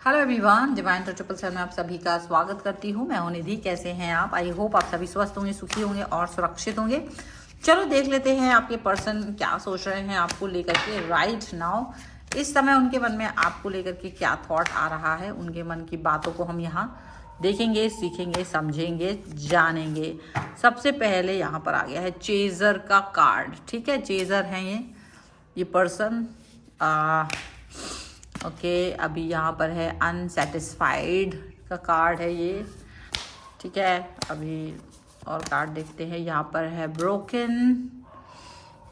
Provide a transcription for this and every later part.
Hello everyone, divine to 777 में आप सभी का स्वागत करती हूँ। मैं हूं निधि। कैसे हैं आप? आई होप आप सभी स्वस्थ होंगे, सुखी होंगे और सुरक्षित होंगे। चलो देख लेते हैं आपके पर्सन क्या सोच रहे हैं आपको लेकर के राइट नाउ। इस समय उनके मन में आपको लेकर के क्या थॉट आ रहा है, उनके मन की बातों को हम यहाँ देखेंगे, सीखेंगे, समझेंगे, जानेंगे। सबसे पहले यहाँ पर आ गया है चेजर का कार्ड। ठीक है, चेजर है ये पर्सन। ओके, अभी यहाँ पर है अनसेटिस्फाइड का कार्ड है ये। ठीक है, अभी और कार्ड देखते हैं। यहाँ पर है ब्रोकन।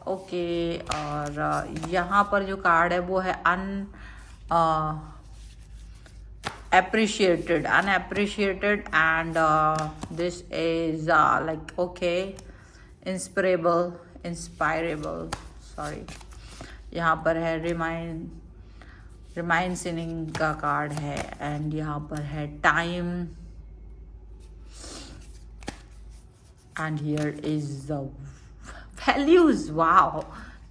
ओके, और यहाँ पर जो कार्ड है वो है unappreciated and this is like okay inspirable sorry. यहाँ पर है रिमाइंसिंग का कार्ड है एंड यहाँ पर है time and here is the values. Wow,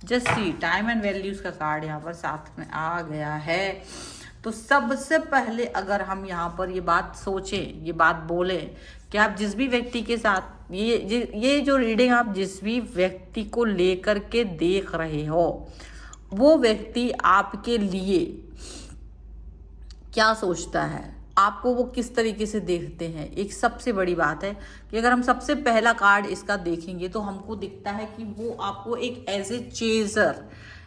just see, time and values का कार्ड यहाँ पर साथ में आ गया है। तो सबसे पहले अगर हम यहाँ पर ये बात सोचें, ये बात बोलें कि आप जिस भी व्यक्ति के साथ ये जो रीडिंग आप जिस भी व्यक्ति को लेकर के देख रहे हो, वो व्यक्ति आपके लिए क्या सोचता है, आपको वो किस तरीके से देखते हैं। एक सबसे बड़ी बात है कि अगर हम सबसे पहला कार्ड इसका देखेंगे तो हमको दिखता है कि वो आपको एक ऐसे चेजर,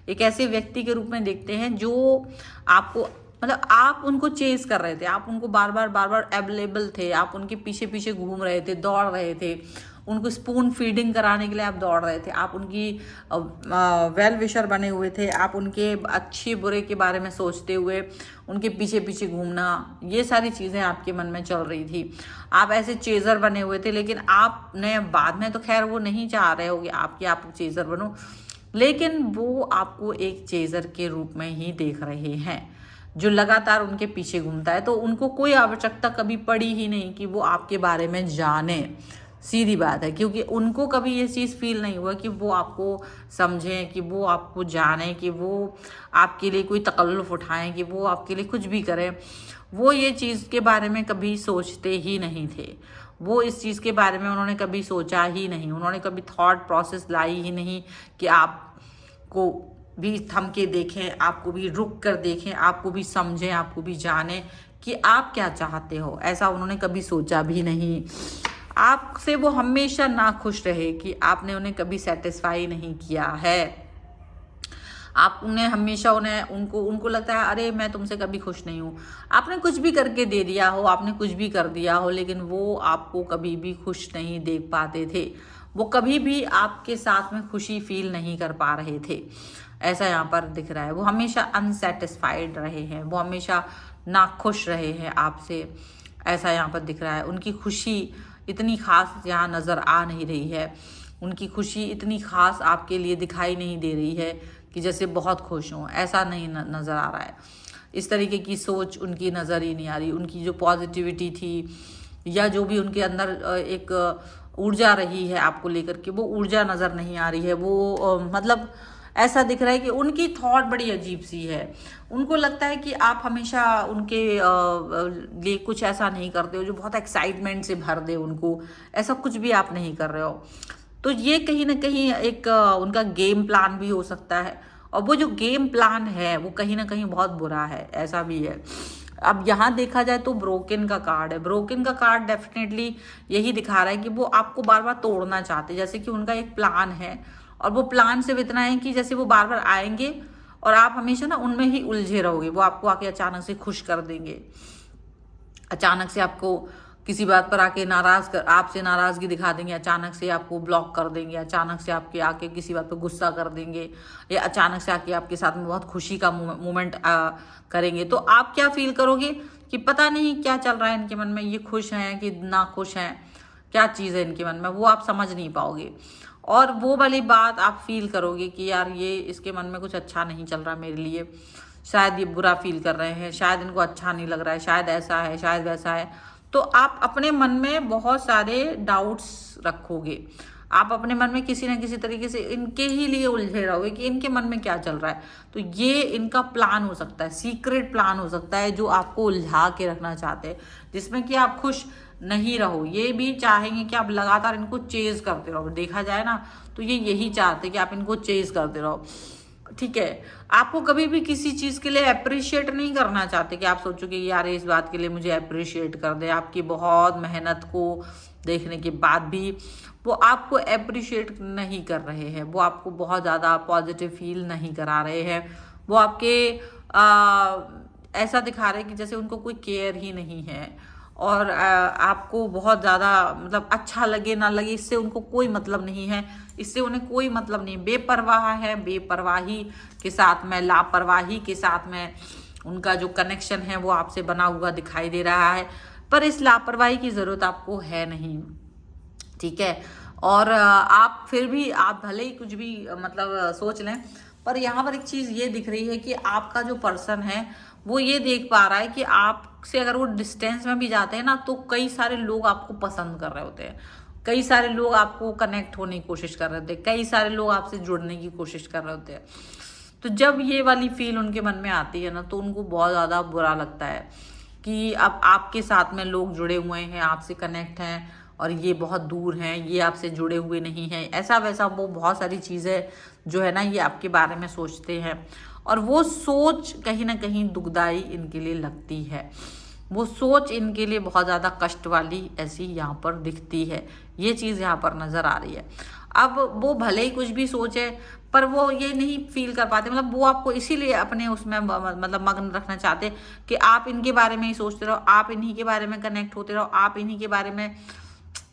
एक ऐसे व्यक्ति के रूप में देखते हैं जो आपको, मतलब आप उनको चेज कर रहे थे, आप उनको बार बार अवेलेबल थे, आप उनके पीछे पीछे घूम रहे थे, दौड़ रहे थे, उनको स्पून फीडिंग कराने के लिए आप दौड़ रहे थे, आप उनकी वेल विशर बने हुए थे, आप उनके अच्छे बुरे के बारे में सोचते हुए उनके पीछे पीछे घूमना, ये सारी चीज़ें आपके मन में चल रही थी। आप ऐसे चेजर बने हुए थे, लेकिन आपने बाद में तो खैर वो नहीं चाह रहे होगे आप चेजर बनो, लेकिन वो आपको एक चेजर के रूप में ही देख रहे हैं जो लगातार उनके पीछे घूमता है। तो उनको कोई आवश्यकता कभी पड़ी ही नहीं कि वो आपके बारे में जाने। सीधी बात है, क्योंकि उनको कभी ये चीज़ फील नहीं हुआ कि वो आपको समझें, कि वो आपको जाने, कि वो आपके लिए कोई तकल्लुफ़ उठाएं, कि वो आपके लिए कुछ भी करें। वो ये चीज़ के बारे में कभी सोचते ही नहीं थे। वो इस चीज़ के बारे में उन्होंने कभी सोचा ही नहीं, उन्होंने कभी थॉट प्रोसेस लाई ही नहीं कि आपको भी थम के देखें, आपको भी रुक कर देखें, आपको भी समझें, आपको भी जानें कि आप क्या चाहते हो। ऐसा उन्होंने कभी सोचा भी नहीं। आपसे वो हमेशा नाखुश रहे कि आपने उन्हें कभी सेटिस्फाई नहीं किया है। आपने हमेशा उनको लगता है अरे मैं तुमसे कभी खुश नहीं हूँ। आपने कुछ भी करके दे दिया हो, आपने कुछ भी कर दिया हो, लेकिन वो आपको कभी भी खुश नहीं देख पाते थे। वो कभी भी आपके साथ में खुशी फील नहीं कर पा रहे थे। ऐसा यहाँ पर दिख रहा है। वो हमेशा अनसेटिस्फाइड रहे हैं, वो हमेशा नाखुश रहे हैं आपसे, ऐसा यहाँ पर दिख रहा है। उनकी खुशी इतनी खास यहाँ नज़र आ नहीं रही है, उनकी खुशी इतनी खास आपके लिए दिखाई नहीं दे रही है कि जैसे बहुत खुश हों, ऐसा नहीं नज़र आ रहा है। इस तरीके की सोच उनकी नज़र ही नहीं आ रही। उनकी जो पॉजिटिविटी थी या जो भी उनके अंदर एक ऊर्जा रही है आपको लेकर के, वो ऊर्जा नज़र नहीं आ रही है। वो मतलब ऐसा दिख रहा है कि उनकी थॉट बड़ी अजीब सी है। उनको लगता है कि आप हमेशा उनके लिए कुछ ऐसा नहीं करते हो जो बहुत एक्साइटमेंट से भर दे उनको। ऐसा कुछ भी आप नहीं कर रहे हो। तो ये कहीं ना कहीं एक उनका गेम प्लान भी हो सकता है, और वो जो गेम प्लान है वो कहीं ना कहीं बहुत बुरा है, ऐसा भी है। अब यहाँ देखा जाए तो ब्रोकन का कार्ड है। ब्रोकन का कार्ड डेफिनेटली यही दिखा रहा है कि वो आपको बार बार तोड़ना चाहते हैं, जैसे कि उनका एक प्लान है, और वो प्लान सिर्फ इतना है कि जैसे वो बार बार आएंगे और आप हमेशा ना उनमें ही उलझे रहोगे। वो आपको आके अचानक से खुश कर देंगे, अचानक से आपको किसी बात पर आके आपसे नाराज़गी दिखा देंगे, अचानक से आपको ब्लॉक कर देंगे, अचानक से आपके आके किसी बात पर गुस्सा कर देंगे, या अचानक से आके आपके साथ में बहुत खुशी का मोमेंट करेंगे। तो आप क्या फील करोगे कि पता नहीं क्या चल रहा है इनके मन में, ये खुश हैं कि ना खुश हैं, क्या चीज़ है इनके मन में, वो आप समझ नहीं पाओगे। और वो वाली बात आप फील करोगे कि यार ये इसके मन में कुछ अच्छा नहीं चल रहा मेरे लिए, शायद ये बुरा फील कर रहे हैं, शायद इनको अच्छा नहीं लग रहा है, शायद ऐसा है, शायद वैसा है। तो आप अपने मन में बहुत सारे डाउट्स रखोगे, आप अपने मन में किसी ना किसी तरीके से इनके ही लिए उलझे रहोगे कि इनके मन में क्या चल रहा है। तो ये इनका प्लान हो सकता है, सीक्रेट प्लान हो सकता है जो आपको उलझा के रखना चाहते हैं, जिसमें कि आप खुश नहीं रहो। ये भी चाहेंगे कि आप लगातार इनको चेज करते रहो। देखा जाए ना तो ये यही चाहते हैं कि आप इनको चेज करते रहो, ठीक है। आपको कभी भी किसी चीज के लिए अप्रिशिएट नहीं करना चाहते कि आप सोचो कि यार इस बात के लिए मुझे अप्रिशिएट कर दे। आपकी बहुत मेहनत को देखने के बाद भी वो आपको अप्रिशिएट नहीं कर रहे हैं, वो आपको बहुत ज़्यादा पॉजिटिव फील नहीं करा रहे हैं। वो आपके ऐसा दिखा रहे हैं कि जैसे उनको कोई केयर ही नहीं है, और आपको बहुत ज़्यादा मतलब अच्छा लगे ना लगे इससे उनको कोई मतलब नहीं है, इससे उन्हें कोई मतलब नहीं। बेपरवाह है, बेपरवाही के साथ में, लापरवाही के साथ में उनका जो कनेक्शन है वो आपसे बना हुआ दिखाई दे रहा है। पर इस लापरवाही की ज़रूरत आपको है नहीं, ठीक है। और आप फिर भी, आप भले ही कुछ भी मतलब सोच लें, पर यहाँ पर एक चीज़ ये दिख रही है कि आपका जो पर्सन है वो ये देख पा रहा है कि आपसे अगर वो डिस्टेंस में भी जाते हैं ना तो कई सारे लोग आपको पसंद कर रहे होते हैं, कई सारे लोग आपको कनेक्ट होने की कोशिश कर रहे होते हैं, कई सारे लोग आपसे जुड़ने की कोशिश कर रहे होते हैं। तो जब ये वाली फील उनके मन में आती है ना तो उनको बहुत ज़्यादा बुरा लगता है कि अब आपके साथ में लोग जुड़े हुए हैं, आपसे कनेक्ट हैं, और ये बहुत दूर हैं, ये आपसे जुड़े हुए नहीं हैं। ऐसा वैसा वो बहुत सारी चीज़ें जो है ना ये आपके बारे में सोचते हैं, और वो सोच कहीं ना कहीं दुखदाई इनके लिए लगती है। वो सोच इनके लिए बहुत ज़्यादा कष्ट वाली ऐसी यहाँ पर दिखती है, ये चीज़ यहाँ पर नज़र आ रही है। अब वो भले ही कुछ भी सोचे पर वो ये नहीं फील कर पाते, मतलब वो आपको इसीलिए अपने उसमें मतलब मग्न रखना चाहते कि आप इनके बारे में ही सोचते रहो, आप इन्हीं के बारे में कनेक्ट होते रहो, आप इन्हीं के बारे में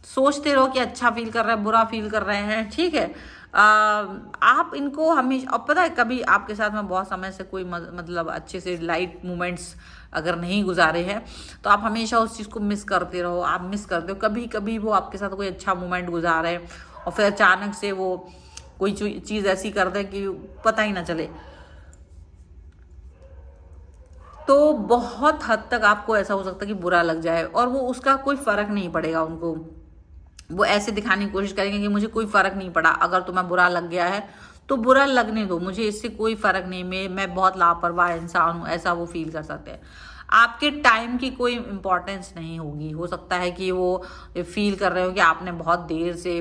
सोचते रहो कि अच्छा फील कर रहे हैं, बुरा फील कर रहे हैं, ठीक है। आप इनको हमेशा, और पता है कभी आपके साथ में बहुत समय से कोई मतलब अच्छे से लाइट मोमेंट्स अगर नहीं गुजारे हैं तो आप हमेशा उस चीज़ को मिस करते रहो, आप मिस करते हो। कभी कभी वो आपके साथ कोई अच्छा मोमेंट गुजारे और फिर अचानक से वो कोई चीज़ ऐसी कर दे कि पता ही ना चले, तो बहुत हद तक आपको ऐसा हो सकता है कि बुरा लग जाए, और वो उसका कोई फर्क नहीं पड़ेगा उनको। वो ऐसे दिखाने की कोशिश करेंगे कि मुझे कोई फर्क नहीं पड़ा, अगर तुम्हें बुरा लग गया है तो बुरा लगने दो, मुझे इससे कोई फर्क नहीं, मैं बहुत लापरवाह इंसान हूँ, ऐसा वो फील कर सकते हैं। आपके टाइम की कोई इम्पोर्टेंस नहीं होगी। हो सकता है कि वो फील कर रहे हो कि आपने बहुत देर से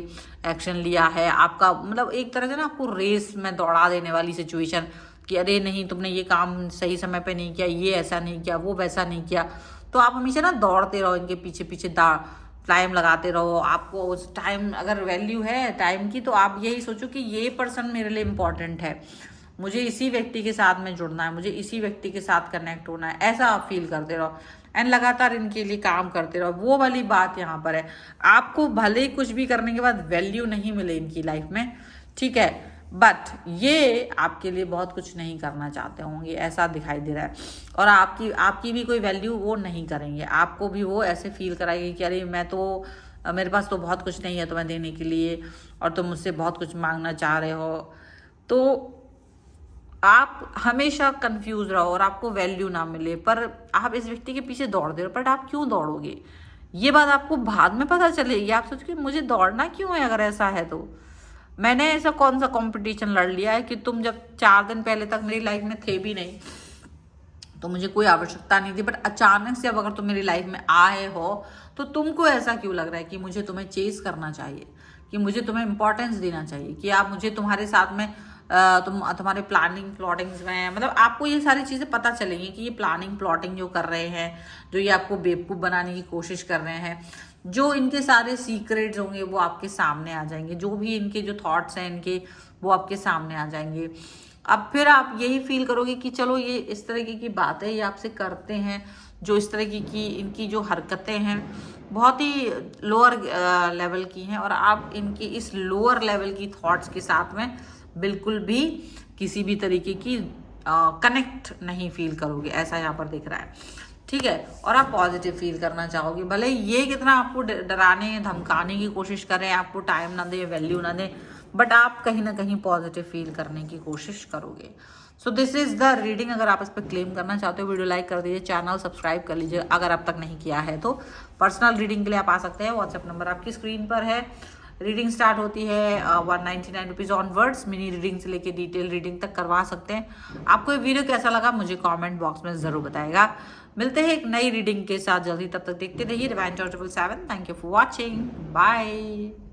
एक्शन लिया है, आपका मतलब एक तरह से ना आपको रेस में दौड़ा देने वाली सिचुएशन कि अरे नहीं तुमने ये काम सही समय पे नहीं किया, ये ऐसा नहीं किया, वो वैसा नहीं किया। तो आप हमेशा ना दौड़ते रहो इनके पीछे पीछे, टाइम लगाते रहो। आपको उस टाइम अगर वैल्यू है टाइम की तो आप यही सोचो कि ये पर्सन मेरे लिए इम्पॉर्टेंट है, मुझे इसी व्यक्ति के साथ में जुड़ना है, मुझे इसी व्यक्ति के साथ कनेक्ट होना है, ऐसा आप फील करते रहो एंड लगातार इनके लिए काम करते रहो। वो वाली बात यहाँ पर है। आपको भले ही कुछ भी करने के बाद वैल्यू नहीं मिले इनकी लाइफ में, ठीक है, बट ये आपके लिए बहुत कुछ नहीं करना चाहते होंगे, ऐसा दिखाई दे रहा है। और आपकी भी कोई वैल्यू वो नहीं करेंगे, आपको भी वो ऐसे फील कराएंगे कि अरे मैं तो, मेरे पास तो बहुत कुछ नहीं है तुम्हें देने के लिए और तुम मुझसे बहुत कुछ मांगना चाह रहे हो। तो आप हमेशा कंफ्यूज रहो और आपको वैल्यू ना मिले, पर आप इस व्यक्ति के पीछे दौड़ते रहो। बट आप क्यों दौड़ोगे ये बात आपको बाद में पता चलेगी। आप सोचोगे मुझे दौड़ना क्यों है, अगर ऐसा है तो मैंने ऐसा कौन सा कंपटीशन लड़ लिया है कि तुम जब 4 दिन पहले तक मेरी लाइफ में थे भी नहीं तो मुझे कोई आवश्यकता नहीं थी, बट अचानक से अब अगर तुम मेरी लाइफ में आए हो तो तुमको ऐसा क्यों लग रहा है कि मुझे तुम्हें चेस करना चाहिए, कि मुझे तुम्हें इंपॉर्टेंस देना चाहिए, कि आप मुझे तुम्हारे साथ में तुम्हारे प्लानिंग प्लॉटिंग्स में, मतलब आपको ये सारी चीज़ें पता चलेंगी कि ये प्लानिंग प्लॉटिंग जो कर रहे हैं, जो ये आपको बेवकूफ़ बनाने की कोशिश कर रहे हैं, जो इनके सारे सीक्रेट्स होंगे वो आपके सामने आ जाएंगे, जो भी इनके जो थॉट्स हैं इनके वो आपके सामने आ जाएंगे। अब फिर आप यही फील करोगे कि चलो ये इस तरीके की बातें ये आपसे करते हैं, जो इस तरह की इनकी जो हरकतें हैं बहुत ही लोअर लेवल की हैं, और आप इनकी इस लोअर लेवल की थॉट्स के साथ में बिल्कुल भी किसी भी तरीके की कनेक्ट नहीं फील करोगे, ऐसा यहाँ पर दिख रहा है, ठीक है। और आप पॉजिटिव फील करना चाहोगे, भले ये कितना आपको डराने धमकाने की कोशिश करें, आपको टाइम ना दे, वैल्यू ना दे, बट आप कहीं ना कहीं पॉजिटिव फील करने की कोशिश करोगे। So this is the reading. अगर आप इस पर क्लेम करना चाहते हो वीडियो लाइक कर दीजिए, चैनल सब्सक्राइब कर लीजिए अगर अब तक नहीं किया है तो। पर्सनल रीडिंग के लिए आप आ सकते हैं, व्हाट्सएप नंबर आपकी स्क्रीन पर है, रीडिंग स्टार्ट होती है 199 रुपीज़ ऑनवर्ड्स। मिनी रीडिंग से लेके डिटेल रीडिंग तक करवा सकते हैं। आपको ये वीडियो कैसा लगा मुझे कमेंट बॉक्स में ज़रूर बताएगा। मिलते हैं एक नई रीडिंग के साथ जल्दी, तब तक देखते रहिए divine charitable 7। Thank you for watching, bye.